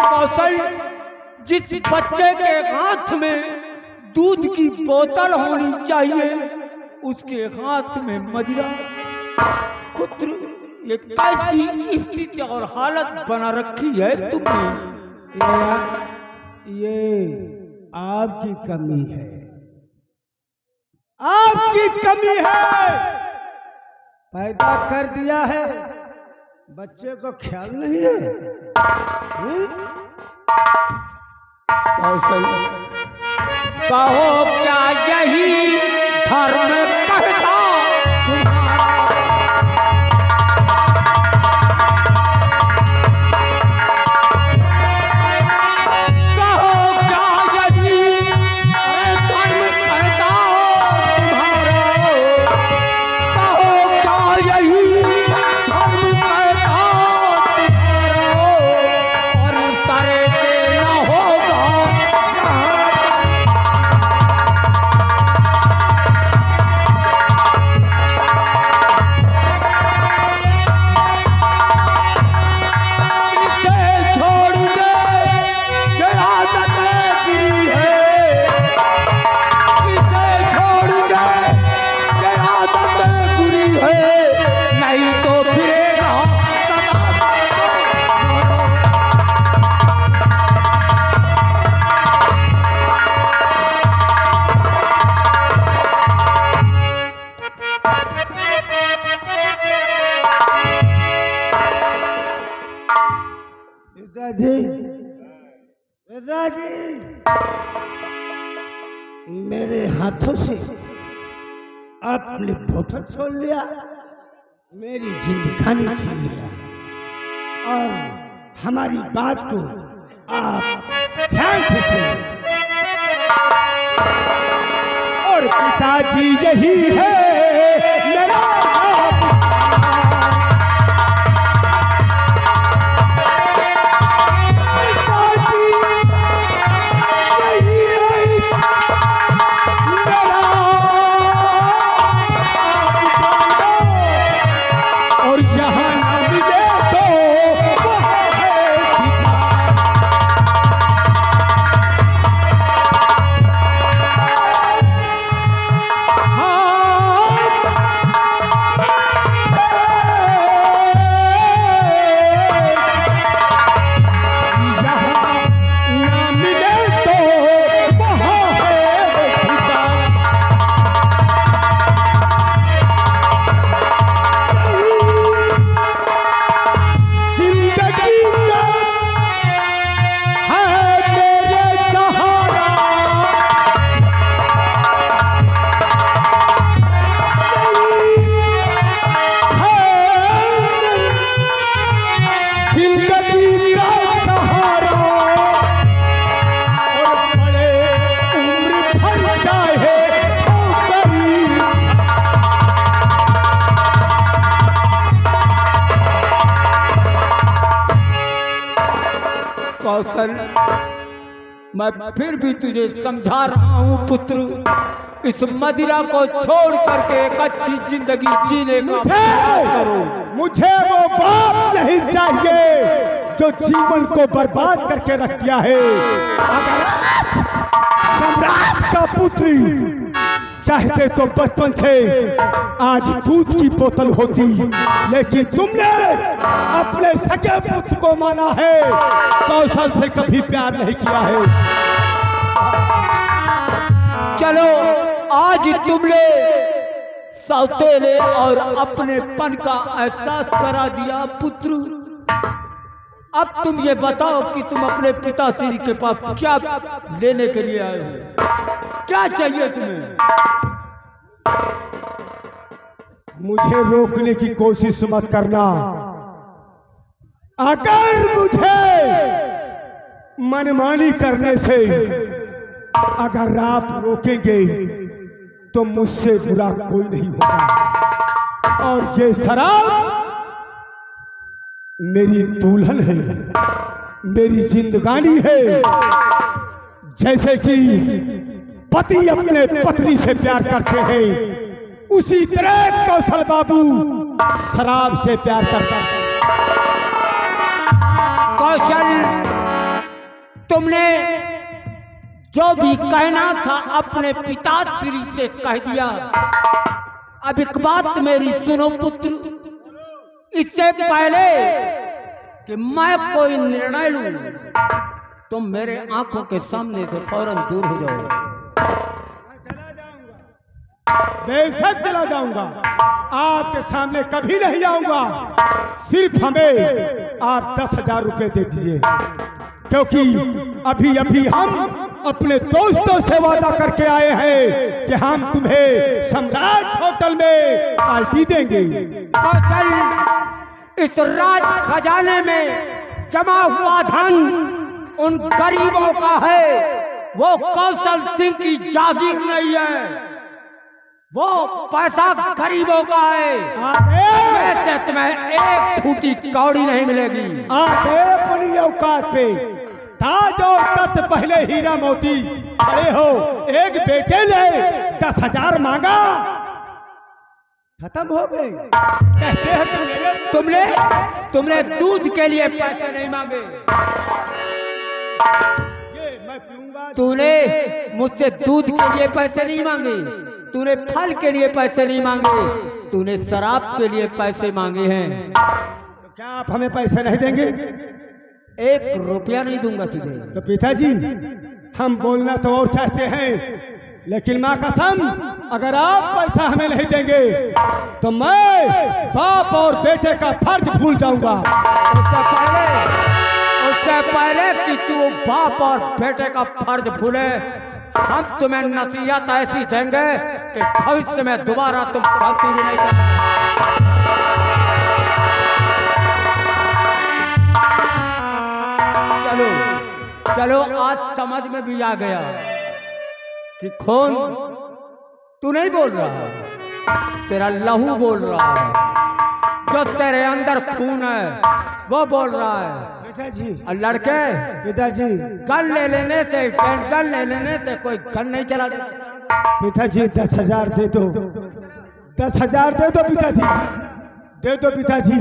कौशल, जिस बच्चे के हाथ में दूध की बोतल होनी चाहिए उसके हाथ में मदिरा। पुत्र, ये कैसी स्थिति और हालत बना रखी है तुमने? ये आपकी कमी है, आपकी कमी है। पैदा कर दिया है, बच्चे को ख्याल नहीं है। कौशल, कहो क्या यही धर्म कहता तुम्हारा? कहो क्या यही धर्म कहता तुम्हारा? कहो क्या यही धर्म कहता तुम्हारा? और उस तरह से न होगा। नहीं तो फिरेगा सदा। पिताजी, पिताजी, मेरे हाथों से आपने बोतल छोड़ लिया, मेरी जिंदगानी छीन लिया, और हमारी बात को आप ध्यान से सुनो। और पिताजी यही है मेरा पिताजी, यही है मेरा। और जहां ना मिले तो वहां है जहां ना मिले तो वहां है जिंदगी का है मेरे सहारा। जिंदगी का सहारा, और बड़े उम्र भर चाहे ठोकरी। कौशल, मैं फिर भी तुझे समझा रहा हूँ पुत्र, इस मदिरा को छोड़ करके एक अच्छी जिंदगी जीने का प्रयास करो। मुझे वो बाप नहीं चाहिए जो जीवन को बर्बाद करके रख दिया है। अगर आज सम्राट का पुत्री चाहते तो बचपन से आज दूध की बोतल होती, लेकिन तुमने अपने सगे पुत्र को माना है, कौशल से कभी प्यार नहीं किया है। चलो, आज तुमने सौतेले और अपनेपन का एहसास करा दिया पुत्र। अब तुम ये बताओ कि तुम अपने पिताश्री के पास क्या लेने के लिए आए हो? क्या चाहिए तुम्हें? मुझे रोकने की कोशिश मत करना। अगर मुझे मनमानी करने से अगर आप रोकेंगे तो मुझसे बुरा कोई नहीं होगा। और ये शराब मेरी दुल्हन है, मेरी जिंदगानी है। जैसे कि पति अपने पत्नी से प्यार करते हैं, उसी तरह कौशल बाबू शराब से प्यार करता है। कौशल, तुमने जो भी कहना था अपने पिताश्री से कह दिया। अब एक बात मेरी सुनो पुत्र, इससे पहले कि मैं कोई निर्णय लूं, तुम मेरे आंखों के सामने से फौरन दूर हो जाओ। बेशक चला जाऊंगा, आपके सामने कभी नहीं आऊंगा। सिर्फ हमें आप 10,000 रुपए दे दीजिए, क्योंकि अभी अभी हम अपने दोस्तों से वादा करके आए हैं कि हम तुम्हें सम्राट होटल में पार्टी देंगे। कौशल, इस राज खजाने में जमा हुआ धन उन गरीबों का है, वो कौशल सिंह की जागीर नहीं है। वो पैसा गरीबों का है। वैसे तुम्हें एक फूटी कौड़ी नहीं मिलेगी। आगे अपनी औकात पे ताज और तख्त पहले हीरा मोती खड़े हो, एक बेटे ले 10,000 मांगा, खत्म हो गए। कहते हैं कि तुमने दूध के लिए पैसे नहीं मांगे। ये मैं पीऊंगा। तूने मुझसे दूध के लिए पैसे नहीं मांगे, तूने फल के लिए पैसे नहीं मांगे, तूने शराब के लिए पैसे मांगे हैं। तो क्या आप हमें पैसे नहीं देंगे? 1 रुपया नहीं दूंगा तुझे। तो पिताजी, हम बोलना तो और चाहते हैं, लेकिन माँ कसम, अगर आप पैसा हमें नहीं देंगे तो मैं बाप और बेटे का फर्ज भूल जाऊंगा। उससे पहले कि तू बाप और बेटे का फर्ज भूले, हम तुम्हें नसीहत ऐसी देंगे कि भविष्य में दोबारा तुम गलती भी नहीं कर। चलो आज समझ में भी आ गया कि खून तू नहीं बोल रहा, तेरा लहू बोल रहा है। जो तेरे अंदर खून है वो बोल रहा है। पिताजी, और लड़के, पिताजी, गन ले लेने से कोई गन नहीं चला। पिताजी 10,000 दे दो, 10,000 दे दो पिताजी, दे दो पिताजी।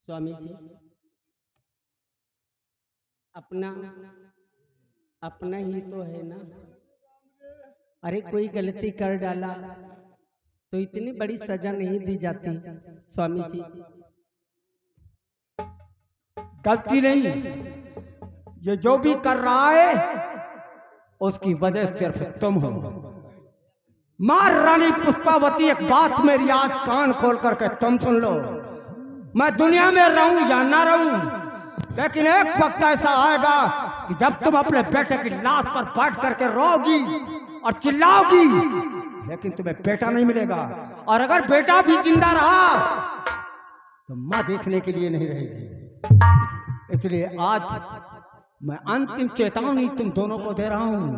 स्वामी जी, अपना ही तो है ना। अरे कोई गलती कर डाला तो इतनी बड़ी सजा नहीं दी जाती। स्वामी जी, गलती नहीं, ये जो भी कर रहा है उसकी वजह सिर्फ तुम हो। मां रानी पुष्पावती, एक बात मेरी आज कान खोल करके तुम सुन लो। मैं दुनिया में रहूं या ना रहूं, लेकिन एक वक्त ऐसा आएगा कि जब तुम अपने बेटे की लाश पर बैठ करके रोगी और चिल्लाओगी, लेकिन तुम्हें बेटा नहीं मिलेगा। और अगर बेटा भी जिंदा रहा तो मां देखने के लिए नहीं रहेगी। इसलिए आज मैं अंतिम चेतावनी तुम दोनों को दे रहा हूं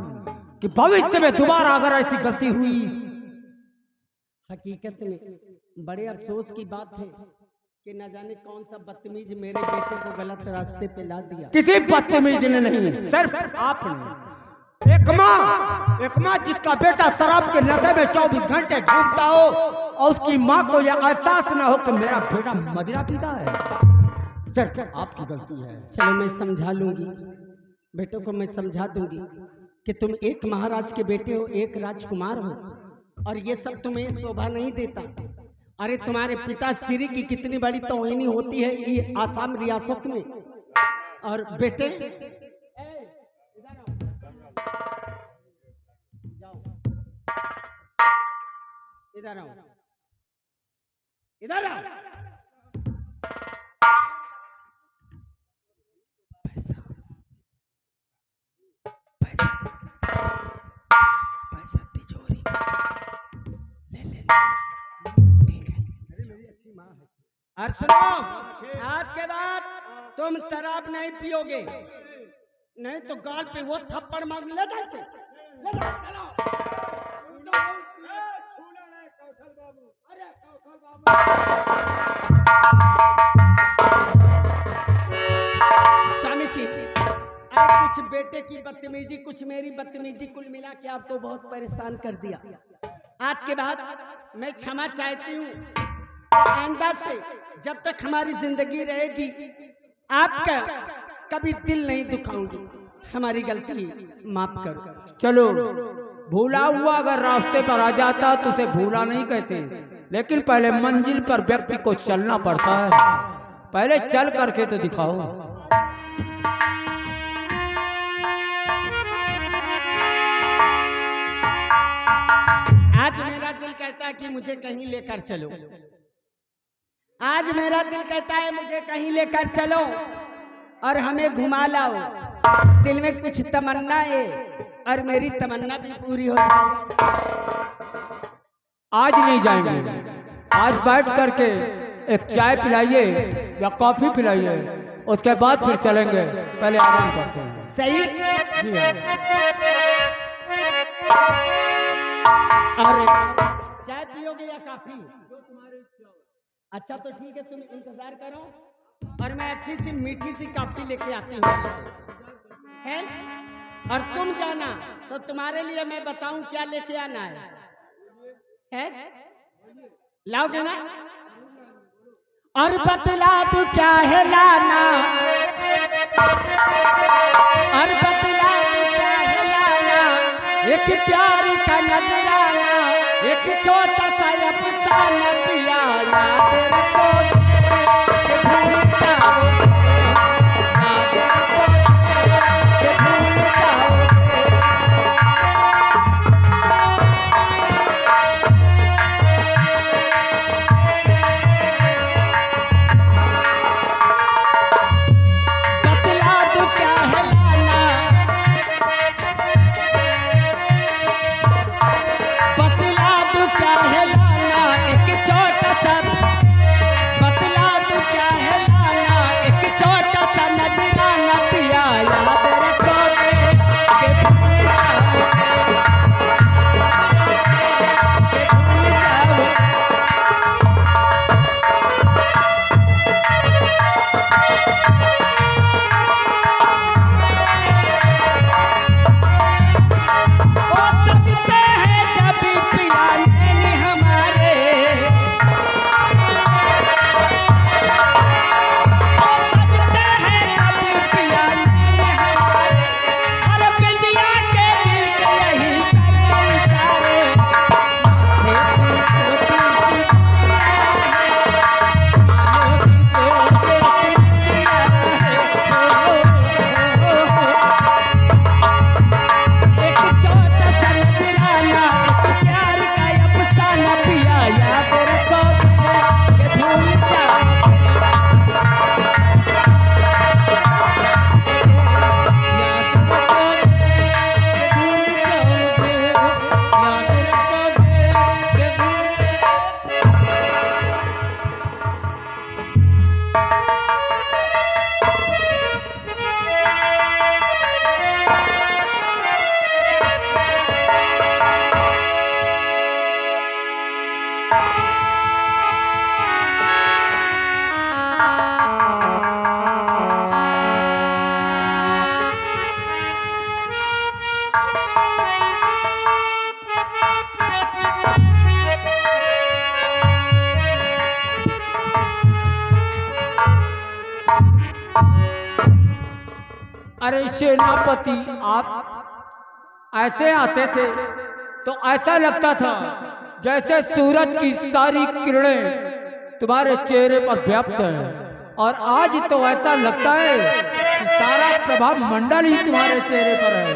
कि भविष्य में दोबारा अगर ऐसी गलती हुई। हकीकत में बड़े अफसोस की बात है कि न जाने कौन सा बदतमीज मेरे बेटे को गलत रास्ते पे ला दिया। किसी बदतमीज ने नहीं, सिर्फ आपने। एक माँ जिसका बेटा शराब के नशे में 24 घंटे घूमता हो और उसकी माँ को यह एहसास न हो कि मेरा बेटा मदिरा पीता है, सिर्फ आपकी गलती है। चलो मैं समझा लूंगी, बेटों को मैं समझा दूंगी कि तुम एक महाराज के बेटे हो, एक राजकुमार हो, और ये सब तुम्हें शोभा नहीं देता। अरे तुम्हारे पिता श्री की कितनी बड़ी तौहीनी होती है ये आसाम रियासत में। और बेटे इधर आओ, इधर आओ। पैसा पैसा पैसा तिजोरी ले ठीक है। और सुनो, आज के बाद तुम शराब नहीं पियोगे, नहीं तो गाल पे वो थप्पड़ मार ले जाते। स्वामी जी, अरे कुछ बेटे की बदतमीजी, कुछ मेरी बदतमीजी, कुल मिला के आपको बहुत परेशान कर दिया। आज के बाद मैं क्षमा चाहती हूँ। आइंदा से जब तक हमारी जिंदगी रहेगी आपका कभी दिल नहीं दुखाऊंगी। हमारी गलती माफ करो। चलो, भूला हुआ अगर रास्ते पर आ जाता तो उसे भूला नहीं कहते, लेकिन पहले मंजिल पर व्यक्ति को चलना पड़ता है। पहले चल करके तो दिखाओ। आज मेरा दिल कहता है कि मुझे कहीं लेकर चलो। आज मेरा दिल कहता है मुझे कहीं लेकर चलो और हमें घुमा लाओ। दिल में कुछ तमन्ना है और मेरी तमन्ना भी पूरी हो जाए। आज नहीं जाएंगे, आज बैठ करके एक चाय पिलाइए या कॉफी पिलाइए, उसके बाद फिर चलेंगे। पहले आराम करते हैं। सही जी हाँ। और चाय पियोगे या कॉफी? जो तुम्हारी इच्छा हो। अच्छा तो ठीक है, तुम इंतजार करो और मैं अच्छी सी मीठी सी कॉफी लेके आती हूँ है। और तुम जाना तो तुम्हारे लिए मैं बताऊं क्या लेके आना है? लाओगे ना? और बतला तू क्या है लाना, और बतला तू क्या है लाना, एक प्यार का नजराना, एक छोटा सा अफसाना पिया याद रखोगे कि भूल जाओगे, याद रखोगे कि भूल जाओगे। बतला दो क्या है लाना, बतला दो क्या है लाना, एक छोटा सा, बतला दो क्या है लाना, एक छोटा सा नजराना पिया याद रखोगे कि भूल जाओगे, कि भूल जाओगे। ओ सजते हैं जब पिया नैन हमारे, ओ सजते हैं जब पिया नैन हमारे, अरे बिंदिया के दिल के यही करते इशारे, माथे पे छोटी सी बिंदिया है, बालों की जो एक बिंदिया है, एक छोटा सा नजराना, एक प्यार का अफसाना पिया याद रखोगे कि भूल जाओगे, याद रखोगे कि भूल जाओगे, याद रखोगे कि भूल। अरे सेनापति, आप ऐसे आते थे तो ऐसा लगता था जैसे सूरज की सारी किरणें तुम्हारे चेहरे पर व्याप्त है, और आज तो ऐसा लगता है कि सारा प्रभाव मंडल ही तुम्हारे चेहरे पर है।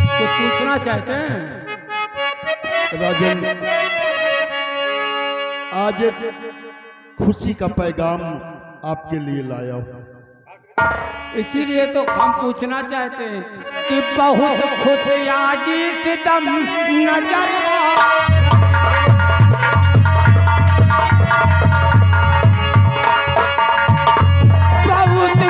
तो पूछना चाहते हैं राजन, आज एक खुशी का पैगाम आपके लिए लाया हूं। इसीलिए तो हम पूछना चाहते हैं कि बहुत खुशियाँ जिस दम नजर बहुत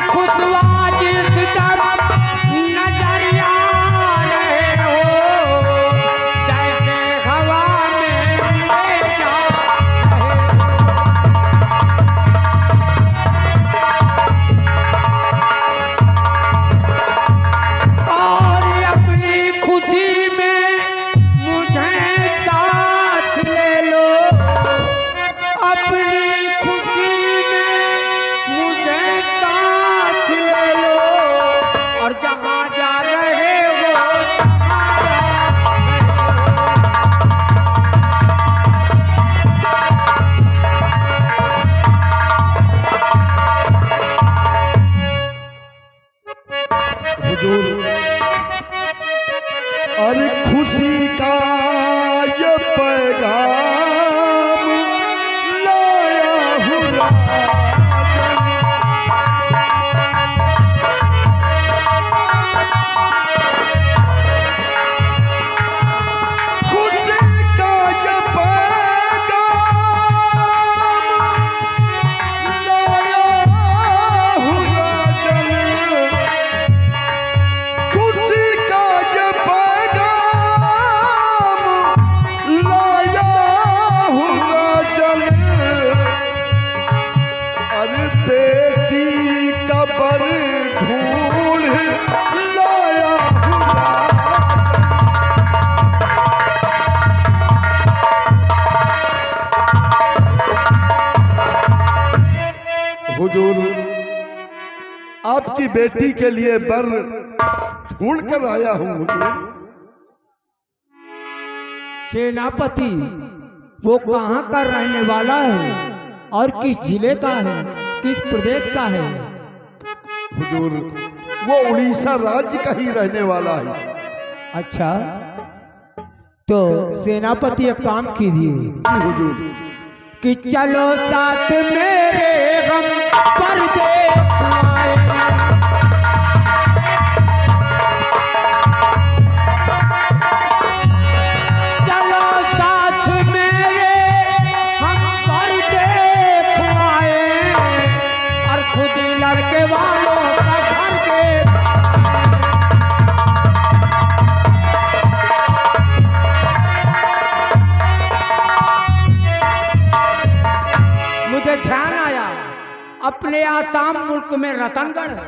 आपकी बेटी के लिए बर ढूंढ कर आया हूँ हुजूर। सेनापति वो कहाँ का रहने वाला है और किस जिले का है, किस प्रदेश का है? हुजूर वो उड़ीसा राज्य का ही रहने वाला है। अच्छा, तो सेनापति एक काम कीजिए जी हुजूर। कि चलो साथ मेरे गम परदेस आए। चलो साथ मेरे हम परदेस आए और खुद ही लड़के वालों का घर के। मुझे ध्यान आया अपने आसाम मुल्क में रतनगढ़ है।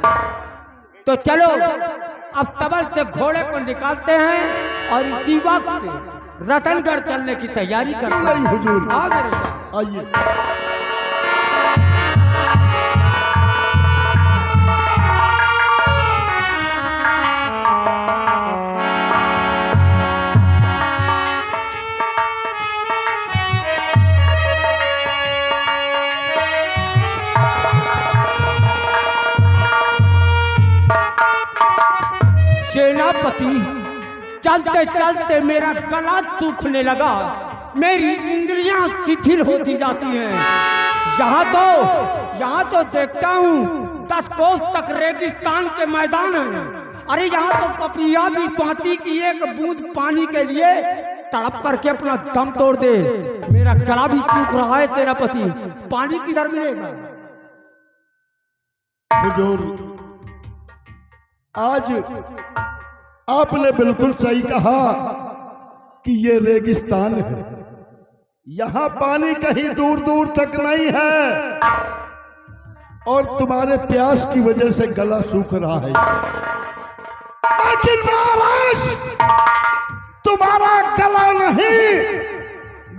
तो चलो अब तबल से घोड़े को निकालते हैं और इसी वक्त रतनगढ़ चलने की तैयारी करते नहीं हैं। हुजूर, आओ मेरे साथ। आइए। सेनापति, चलते चलते मेरा गला सूखने लगा, मेरी इंद्रियां शिथिल होती जाती हैं। यहाँ तो देखता हूँ 10 कोस तक रेगिस्तान के मैदान हैं। अरे यहाँ तो पपिया भी स्वाति की एक बूंद पानी के लिए तड़प करके अपना दम तोड़ दे। मेरा गला भी सूख रहा है सेनापति, पानी किधर मिलेगा? हुजूर आज आपने बिल्कुल सही कहा कि ये रेगिस्तान है, यहाँ पानी कहीं दूर दूर तक नहीं है और तुम्हारे प्यास की वजह से गला सूख रहा है। लेकिन महाराज तुम्हारा गला नहीं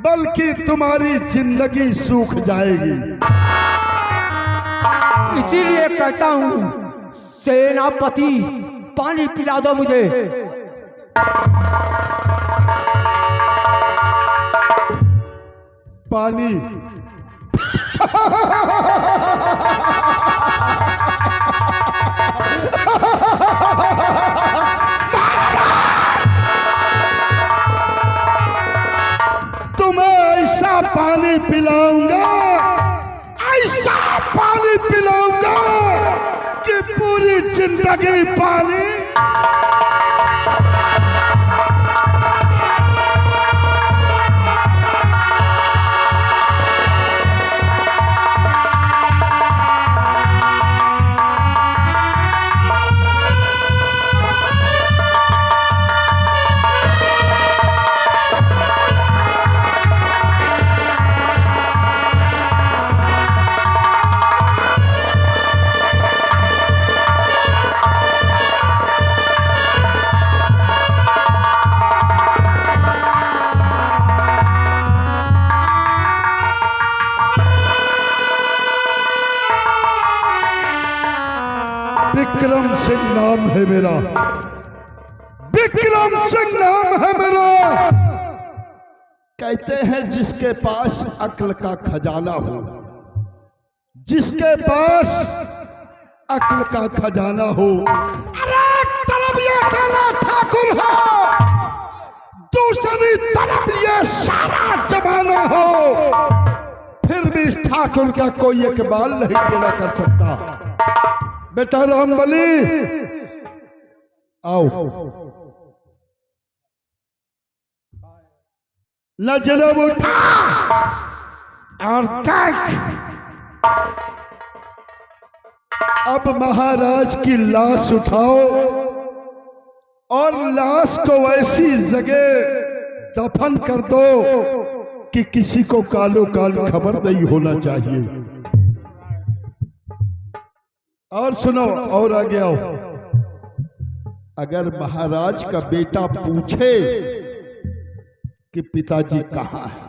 बल्कि तुम्हारी जिंदगी सूख जाएगी। इसीलिए कहता हूँ सेनापति, पानी पिला दो मुझे। पानी तुम्हें ऐसा पानी पिलाऊंगा, ऐसा पानी पिलाऊंगा कि पूरी जिंदगी पानी। विक्रम सिंह नाम है मेरा, विक्रम सिंह नाम है मेरा। कहते हैं जिसके पास अक्ल का खजाना हो, जिसके पास अक्ल का खजाना हो। अरे तरफ ये काला ठाकुर हो, दूसरी तरफ ये सारा जमाना हो, फिर भी इस ठाकुर का कोई इकबाल नहीं टेढ़ा कर सकता। बेटा रामबली आओ, नजर उठा और देख। अब महाराज की लाश उठाओ और लाश को ऐसी जगह दफन कर दो कि किसी को कालो काल खबर नहीं होना चाहिए। और सुनो, और आगे आओ। अगर महाराज का बेटा पूछे कि पिताजी कहाँ है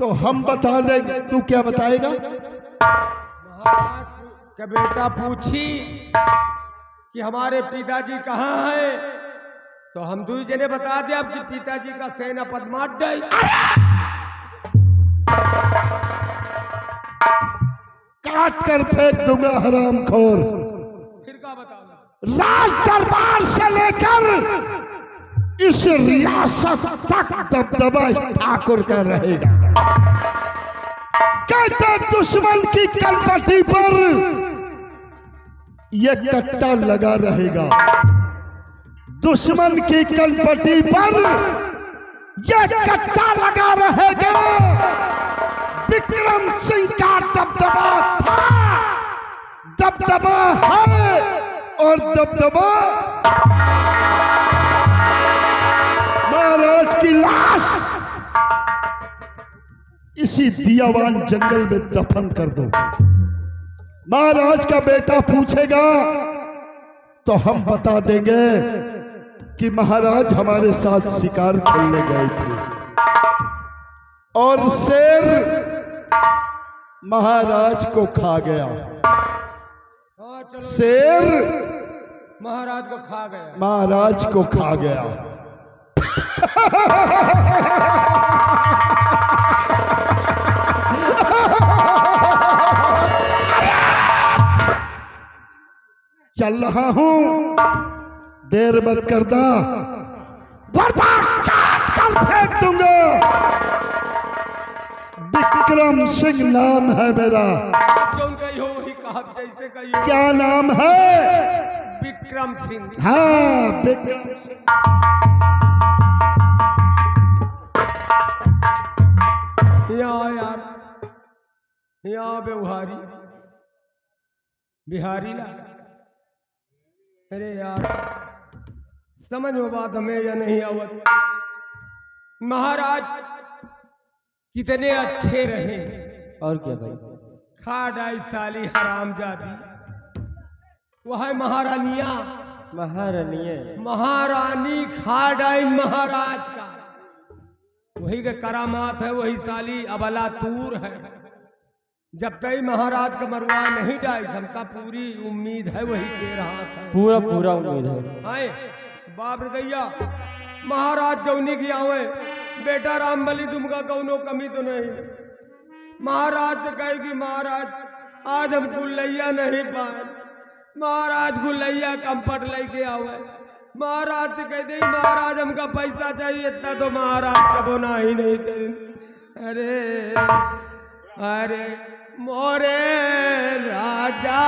तो हम बता देंगे। तू क्या बताएगा? कि बेटा पूछी कि हमारे पिताजी कहाँ हैं, तो हम दू जने बता दिया कि पिताजी का सेनापति मार गए। काट कर फेंक दूंगा हरामखोर। फिर क्या बताऊंगा? राज दरबार से लेकर इस रियासत तक दबदबा इस ठाकुर का रहेगा। कहते दुश्मन की कनपटी पर यह कट्टा लगा रहेगा, दुश्मन की कनपटी पर यह कट्टा लगा रहेगा। विक्रम सिंह का दबदबा था, दबदबा है और दबदबा महाराज की लाश इसी दियावान जंगल में दफन कर दो। महाराज का बेटा पूछेगा तो हम बता देंगे कि महाराज हमारे साथ शिकार खेलने गए थे और शेर महाराज को खा गया। हाँ चलो, शेर महाराज को खा गया। महाराज को खा गया। चल रहा हूं, देर मत करना, वरना काट कर फेंक दूंगा। विक्रम सिंह नाम है मेरा। जो उनका ही हो वही कहा, जैसे कही हो। क्या नाम है? विक्रम सिंह। हाँ, विक्रम सिंह। यहाँ यार, यहाँ बिहारी बिहारी ला। अरे यार समझ में बात हमें या नहीं आवत। महाराज कितने अच्छे रहे। और क्या भाई? खा डाई साली हरामजादी। वह है महारानिया, महारानी है। महारानी खा डाई महाराज का। वही का करामात है, वही साली अबला तूर है। जब तक महाराज का मरवा नहीं डाई, सबका पूरी उम्मीद है वही के रहा था। पूरा पूरा उम्मीद है। आए बाप रे दैया, महाराज जौनी की आवे बेटा राम बलि तुमका कौनो कमी तो नहीं। महाराज से कहेगी महाराज आज हम गुल्लैया नहीं पाए, महाराज गुल्लैया कंपट लेके आवे। महाराज से कह दे महाराज हमका पैसा चाहिए, इतना तो महाराज कबो ना ही नहीं करें। अरे अरे मोरे राजा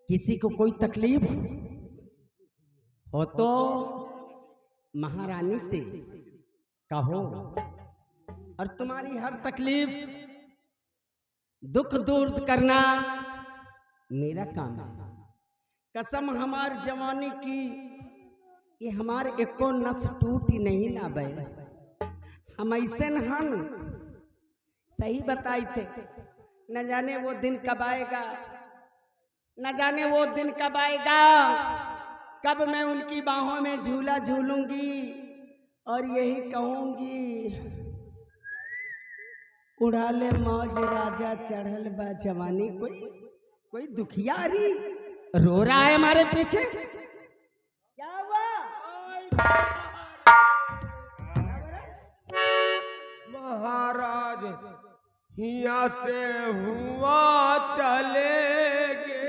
किसी को कोई तकलीफ हो तो महारानी से कहो, और तुम्हारी हर तकलीफ दुख दूर करना मेरा काम है। कसम हमार जवानी की, ये हमार एको नस टूटी नहीं ना बे। हम ऐसे हन, सही बताई थे। न जाने वो दिन कब आएगा, न जाने वो दिन कब आएगा, कब मैं उनकी बाहों में झूला झूलूंगी और यही कहूंगी, उड़ा ले मौज राजा चढ़ल बा जवानी। कोई दुखियारी रो रहा है हमारे पीछे, क्या हुआ? महाराज हिया से हुआ चलेगे।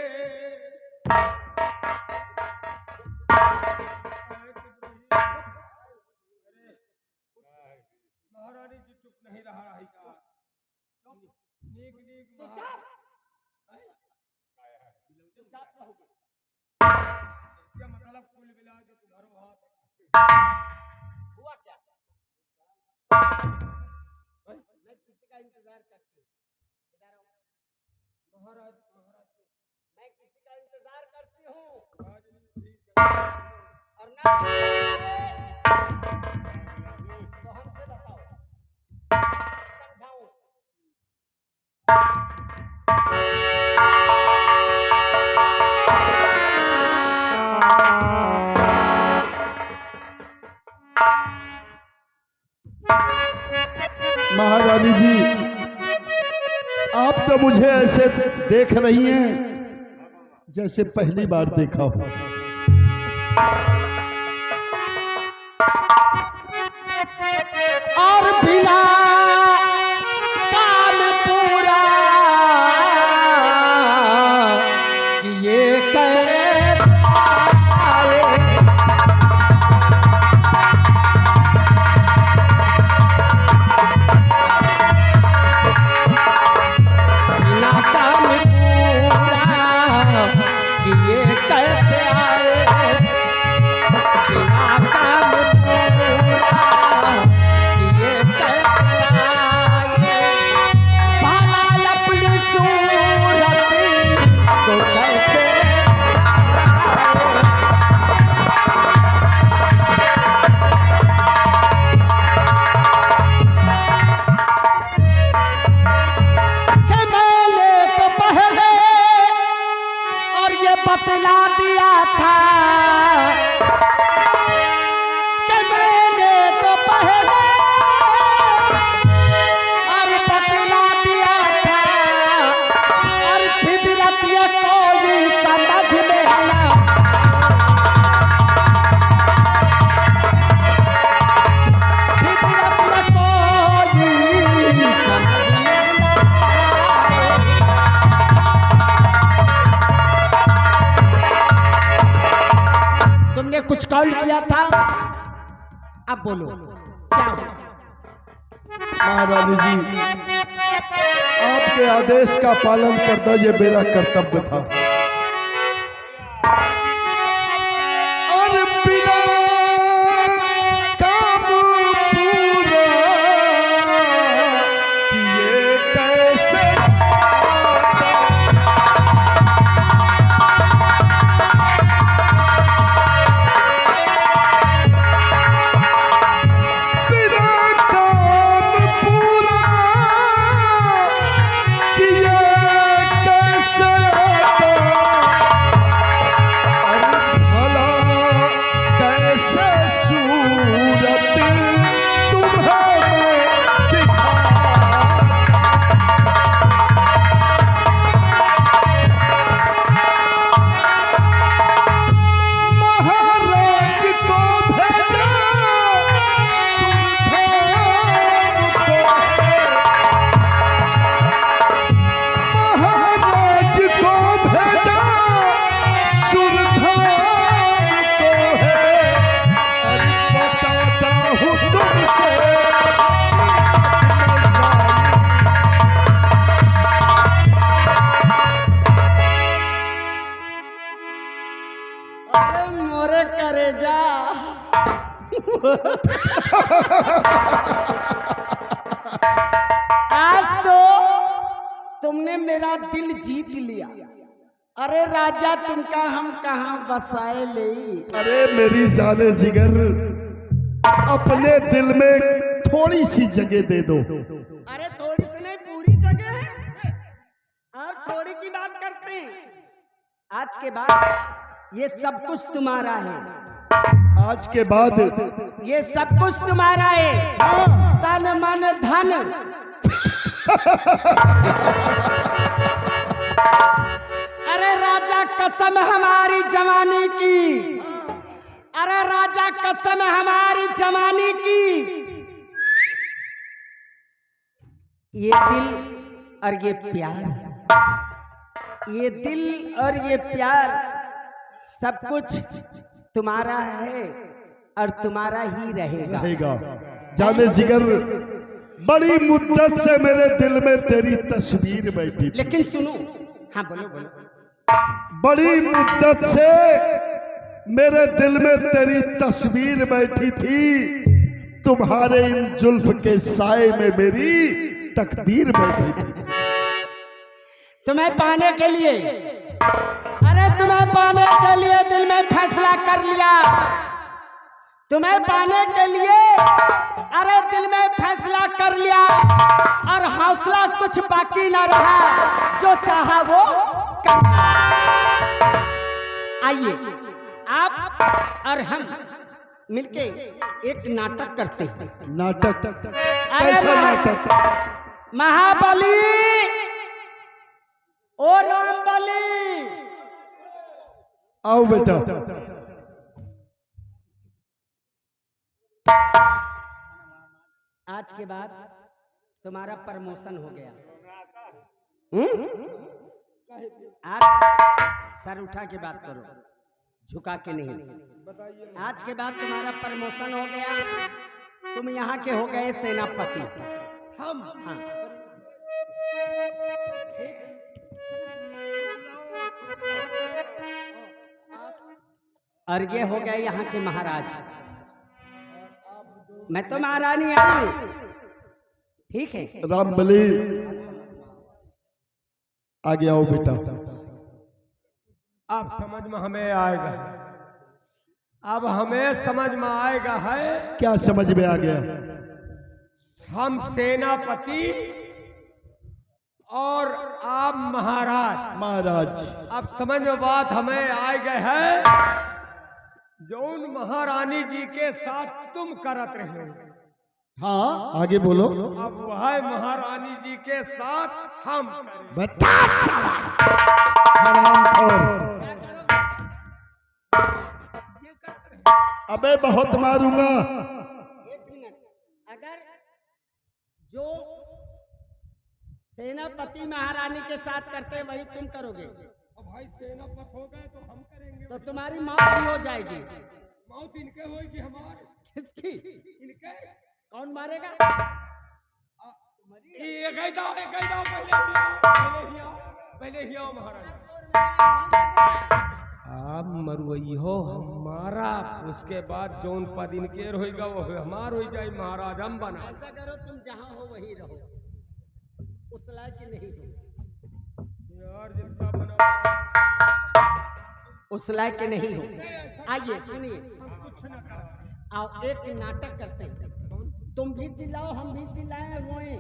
महारानी जी चुप नहीं रहा है क्या? नीक नीक क्या मतलब कुल मिला के तुम्हारो हाथ हुआ क्या? मैं किसी का इंतजार करती हूँ, इधर आओ। महाराज मैं किसी का इंतजार करती हूँ और ना तो हमसे बताओ, मैं समझाऊं। महारानी जी, आप तो मुझे ऐसे देख रही हैं जैसे पहली बार देखा हो। और बिना काम पूरा किए कैसे आए, बिना काम पूरा किए कैसे आए, बिना काम पूरा किए कैसे आए, भला अपनी सूरत को कैसे कि मैंने तो पहले और ये बतला दिया था, कि मैंने तो पहले और बतला दिया था, और फितरत ये कोई समझ में आना, फितरत ये कोई समझ में ना आए। तुमने कुछ कॉल किया था, अब बोलो क्या हुआ? महारानी जी, आपके आदेश का पालन करना ये मेरा कर्तव्य था। और बिना काम पूरा किए कैसे बिना काम पूरा किए कैसे अरे भला कैसे सूरत तुम्हें मैं दिखा। महाराज को भेजा सुल्तान को, महाराज को भेजा सुल्तान को है। अरे बताता हूँ तुमसे अपनी अरे मोरे करेजा, आज तो तुमने मेरा दिल जीत लिया। अरे राजा तुमका हम कहाँ बसाए ले। अरे मेरी जाने जिगर, अपने दिल में थोड़ी सी जगह दे दो। अरे थोड़ी सी नहीं, पूरी जगह है। आप थोड़ी की बात करते हैं। आज के बाद ये सब कुछ तुम्हारा है। आज के बाद ये सब कुछ तुम्हारा है, तन मन धन। अरे राजा कसम हमारी जवानी की, अरे राजा कसम हमारी जवानी की। ये दिल और ये प्यार, ये दिल और ये प्यार सब कुछ तुम्हारा है और तुम्हारा ही रहेगा। जाने जिगर, बड़ी मुद्दत से मेरे दिल में तेरी तस्वीर बैठी थी। लेकिन सुनो, हाँ बोलो बोलो। बड़ी मुद्दत से मेरे दिल में तेरी तस्वीर बैठी थी। तुम्हारे इन जुल्फ के साए में मेरी तकदीर बैठी थी। तुम्हें पाने के लिए, अरे तुम्हें पाने के लिए दिल में फैसला कर लिया। तुम्हें पाने के लिए अरे दिल में फैसला कर लिया और हौसला कुछ बाकी ना रहा, जो चाहा वो कर। आइए आप और हम मिलके एक नाटक करते हैं। नाटक? अरे कैसा नाटक? महाबली ओ रामबली, आओ बेटा। आज के बाद तुम्हारा प्रमोशन हो गया। आज सर उठा के बात करो, झुका के नहीं। आज के बाद तुम्हारा प्रमोशन हो गया, तुम यहाँ के हो गए सेनापति। हम हाँ, और ये हो गए यहाँ के महाराज। मैं तो महारानी आई हूँ, ठीक है। रामबली आगे आओ बेटा। अब समझ में हमें आएगा, अब हमें समझ में आएगा है। क्या समझ में आ गया? हम सेनापति और आप महाराज। महाराज अब समझ में बात हमें आ गए है। जौन महारानी जी के साथ तुम करत रहे, हाँ आगे बोलो। अब वह महारानी जी के साथ हम करें। बता साला, हरामखोर। अबे बहुत मारूंगा। एक मिनट, अगर जो सेनापति महारानी के साथ करते वही तुम करोगे, अब भाई सेनापति हो गए तो हम करेंगे। तो तुम्हारी मौत भी हो जाएगी। मौत इनके होगी हमारे। किसकी? इनके कौन मारेगा? एक ही दाव, पहले ही आओ महाराज। आप मरुई हो हमारा, उसके बाद जौन पद इनके होगा वो हमार हो जाए। महाराज हम बना। ऐसा करो, तुम जहाँ हो वहीं रहो, उस लायक नहीं हो। यार जितना बना उस लायक के नहीं हो। आइए सुनिए, आओ एक नाटक करते हैं। तुम भी चिल्लाओ, हम भी चिल्लाए, रोए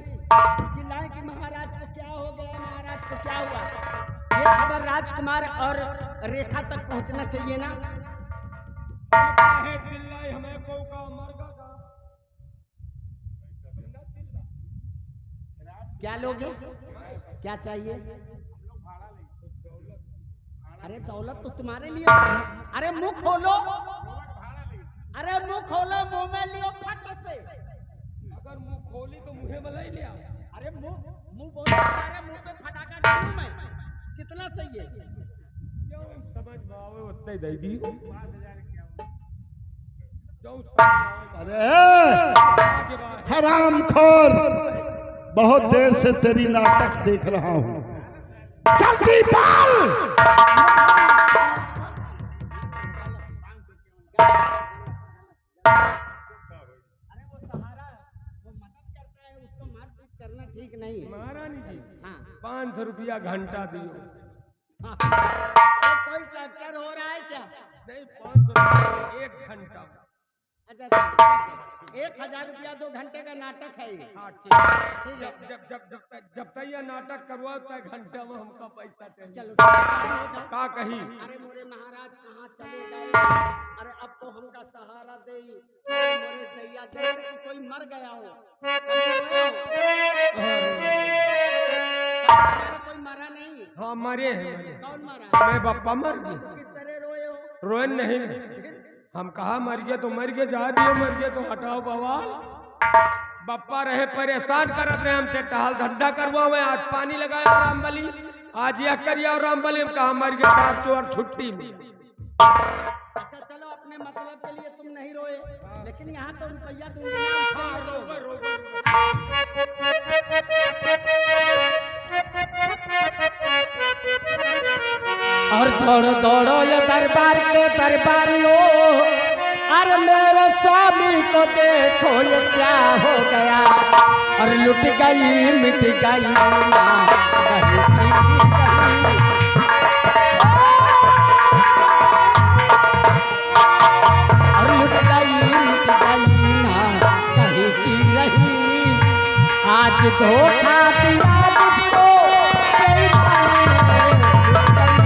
चिल्लाए कि महाराज को क्या हो गया, महाराज को क्या हुआ। ये खबर राजकुमार और रेखा तक पहुंचना चाहिए ना। चिल्लाई हमें को का मरगा का। क्या लोगे, क्या चाहिए? अरे दौलत तो तुम्हारे लिए। अरे मुंह खोलो, अरे मुंह खोलो, मुंह में लियो फट से। अगर मुंह खोली तो मुंह में ले लिया। अरे मुंह बोलो, अरे मुंह पे फटाका डालूं मैं। कितना चाहिए? क्यों समझ में आवे उतने दे दी। अरे हरामखोर, बहुत देर से तेरी नाटक देख रहा हूं। जल्दी बोल। अरे वो सहारा, वो मदद करता है, उसको मारपीट करना ठीक नहीं है। महारानी जी हाँ 500 रुपया घंटा दियो। कोई ट्रैक्टर हो रहा है क्या? नहीं 500 रुपये 1 घंटा। अच्छा ठीक है, 1000 रुपया 2 घंटे का नाटक है ये। हाँ ठीक है। ठीक है, जब तक ये नाटक करवाओ तक घंटा में हमका पैसा चाहिए। चलो चालू हो जाओ। का कही अरे मोरे महाराज कहाँ चले गए? अरे अब तो हमका सहारा दे। अरे मोरे दैया जैसे कि कोई मर गया हो। अरे कोई मरा नहीं? हाँ मरे हैं मरे। कौन मरा? मैं बापा मर गए। तो किस तरह रोए हो? रोन नहीं हम कहा मर गए तो मर गए, जा दिए मर गए तो हटाओ बवाल। बप्पा रहे परेशान करत रहे हमसे, टहल धंधा करवाओ। आज पानी लगाया रामबली, आज यह करिया रामबली में कहा मर गए साहब चोर छुट्टी में। अच्छा चलो, अपने मतलब के लिए तुम नहीं रोए, लेकिन यहाँ तो रुपया दूंगी ना। हाँ, रोकर, रोकर। और दौड़ो दौड़ो ये दरबार के दरबारियों, अरे मेरे स्वामी को देखो ये क्या हो गया। और लुट गई मिट गई ना कहीं की कहीं। और लुट गई मिट गई ना कहीं की रही। आज धोखा दिया मुझको बेईमानी ने, लुट गई।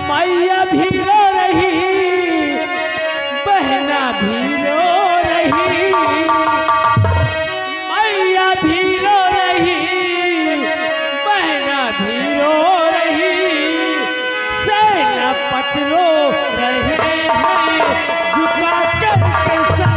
मैया भी रो रही, बहना भी रो रही। मैया भी रो रही, बहना भी रो रही। सेनापति रो रहे हैं झुका करके सर।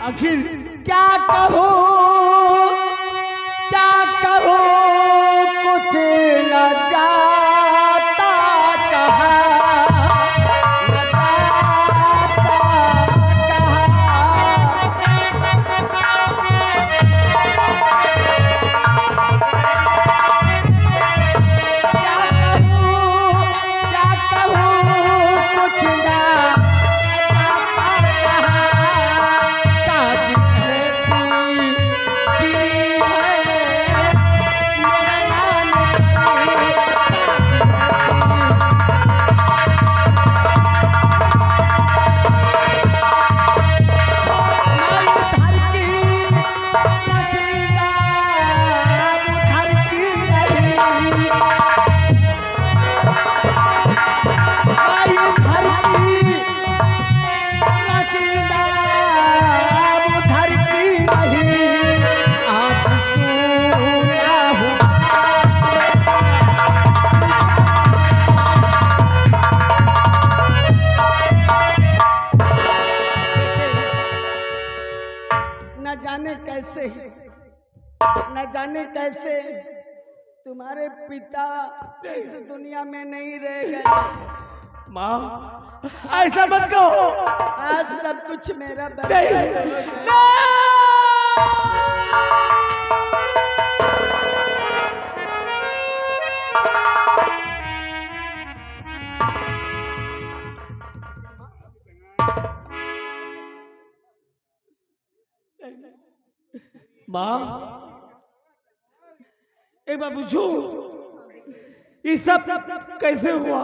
आखिर क्या कहूँ कुछ न जाता कहा, न जाता क्या कहूँ कुछ न जाता कहा। कैसे तुम्हारे पिता इस दुनिया में नहीं रह गए। माँ ऐसा मत कहो। आज सब कुछ मेरा नहीं, बर्बाद हो गया। माँ एक बार पूछू, ये सब कैसे हुआ?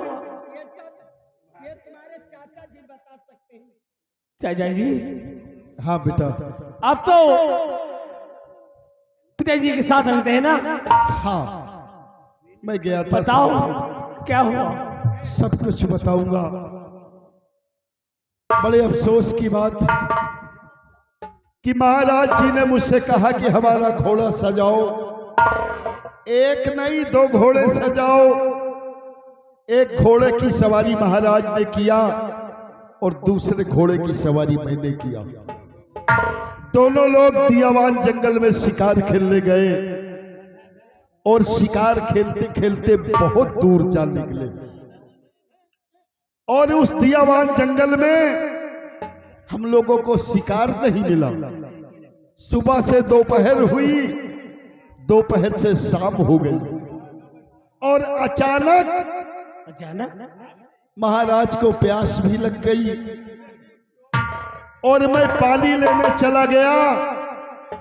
ये तुम्हारे चाचा जी बता सकते हैं। चाचा जी, हाँ बेटा। आप तो पिताजी के साथ रहते हैं ना? हाँ, मैं गया था। बताओ क्या हुआ? सब कुछ बताऊंगा। बड़े अफसोस की बात कि महाराज जी ने मुझसे कहा कि हमारा घोड़ा सजाओ। एक नहीं, दो घोड़े सजाओ। एक घोड़े की सवारी महाराज ने किया और दूसरे घोड़े की सवारी मैंने किया। दोनों लोग दियावान जंगल में शिकार खेलने गए और शिकार खेलते खेलते बहुत दूर जा निकले। और उस दियावान जंगल में हम लोगों को शिकार नहीं मिला। सुबह से दोपहर हुई, दोपहर से शाम हो गई और अचानक महाराज को प्यास भी लग गई और मैं पानी लेने चला गया